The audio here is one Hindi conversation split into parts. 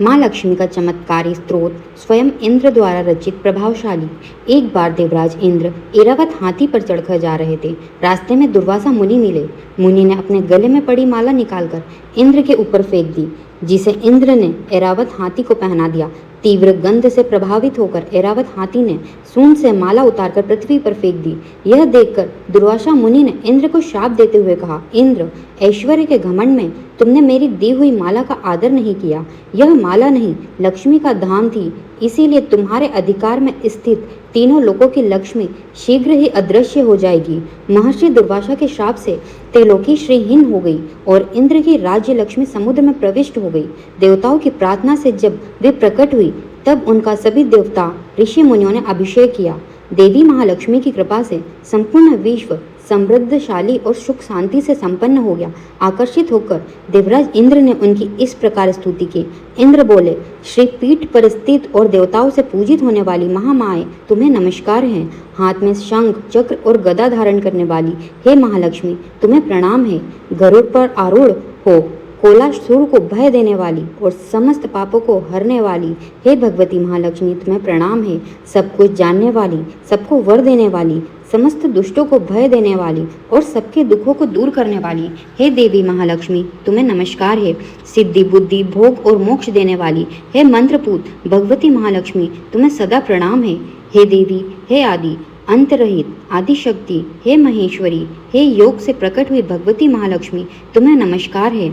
माँ लक्ष्मी का चमत्कारी स्त्रोत स्वयं इंद्र द्वारा रचित प्रभावशाली। एक बार देवराज इंद्र ऐरावत हाथी पर चढ़कर जा रहे थे। रास्ते में दुर्वासा मुनि मिले। मुनि ने अपने गले में पड़ी माला निकालकर इंद्र के ऊपर फेंक दी, जिसे इंद्र ने ऐरावत हाथी को पहना दिया। तीव्र गंध से प्रभावित होकर ऐरावत हाथी ने सूंड से माला उतारकर पृथ्वी पर फेंक दी। यह देखकर दुर्वासा मुनि ने इंद्र को शाप देते हुए कहा, इंद्र, ऐश्वर्य के घमंड में तुमने मेरी दी हुई माला का आदर नहीं किया। यह माला नहीं, लक्ष्मी का धाम थी, इसीलिए तुम्हारे अधिकार में स्थित तीनों लोकों की लक्ष्मी शीघ्र ही अदृश्य हो जाएगी। महर्षि दुर्वासा के शाप से त्रिलोकी श्रीहीन हो गई और इंद्र की राज्य लक्ष्मी समुद्र में प्रविष्ट हो गई। देवताओं की प्रार्थना से जब वे प्रकट हुई, तब उनका सभी देवता ऋषि मुनियों ने अभिषेक किया। देवी महालक्ष्मी की कृपा से संपूर्ण विश्व समृद्धशाली और सुख शांति से संपन्न हो गया। आकर्षित होकर देवराज इंद्र ने उनकी इस प्रकार स्तुति की। इंद्र बोले, श्री पीठ पर स्थित और देवताओं से पूजित होने वाली महामाए, तुम्हें नमस्कार है। हाथ में शंख, चक्र और गदा धारण करने वाली हे महालक्ष्मी, तुम्हें प्रणाम है। गरुड़ पर आरूढ़ हो कोलासुर को भय देने वाली और समस्त पापों को हरने वाली हे भगवती महालक्ष्मी, तुम्हें प्रणाम है। सब कुछ जानने वाली, सबको वर देने वाली, समस्त दुष्टों को भय देने वाली और सबके दुखों को दूर करने वाली हे देवी महालक्ष्मी, तुम्हें नमस्कार है। सिद्धि, बुद्धि, भोग और मोक्ष देने वाली हे मंत्रपूत भगवती महालक्ष्मी, तुम्हें सदा प्रणाम है। हे देवी, हे आदि अंतरहित आदिशक्ति, हे महेश्वरी, हे योग से प्रकट हुई भगवती महालक्ष्मी, तुम्हें नमस्कार है।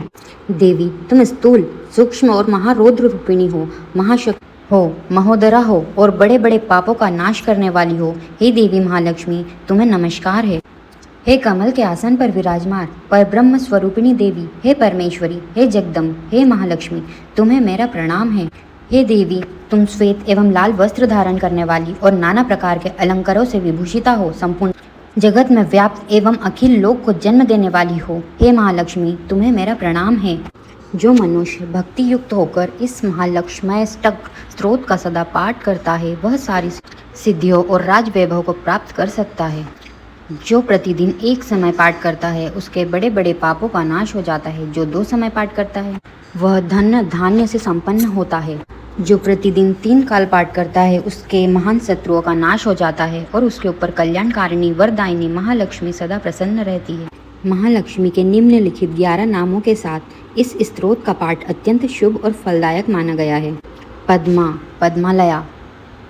देवी, तुम स्थूल, सूक्ष्म और महारौद्र रूपिणी हो, महाशक्ति हो, महोदरा हो और बड़े बड़े पापों का नाश करने वाली हो। हे देवी महालक्ष्मी, तुम्हें नमस्कार है। हे कमल के आसन पर विराजमान पर ब्रह्म स्वरूपिणी देवी, हे परमेश्वरी, हे जगदम्ब, हे महालक्ष्मी, तुम्हें मेरा प्रणाम है। हे देवी, तुम श्वेत एवं लाल वस्त्र धारण करने वाली और नाना प्रकार के अलंकारों से विभूषिता हो, संपूर्ण जगत में व्याप्त एवं अखिल लोक को जन्म देने वाली हो। हे महालक्ष्मी, तुम्हें मेरा प्रणाम है। जो मनुष्य भक्ति युक्त होकर इस महालक्ष्मय स्त्रोत का सदा पाठ करता है, वह सारी सिद्धियों और राजवैभव को प्राप्त कर सकता है। जो प्रतिदिन एक समय पाठ करता है, उसके बड़े बड़े पापों का नाश हो जाता है। जो 2 समय पाठ करता है, वह धन्य धान्य से संपन्न होता है। जो प्रतिदिन 3 काल पाठ करता है, उसके महान शत्रुओं का नाश हो जाता है और उसके ऊपर कल्याणकारिणी वरदायिनी महालक्ष्मी सदा प्रसन्न रहती है। महालक्ष्मी के निम्नलिखित 11 नामों के साथ इस स्तोत्र का पाठ अत्यंत शुभ और फलदायक माना गया है। पद्मा, पद्मालया,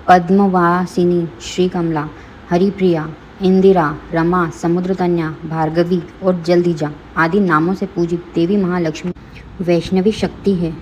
पद्मवासिनी, श्री कमला, हरिप्रिया, इंदिरा, रमा, समुद्रतन्या, भार्गवी और जलधिजा आदि नामों से पूजित देवी महालक्ष्मी वैष्णवी शक्ति है।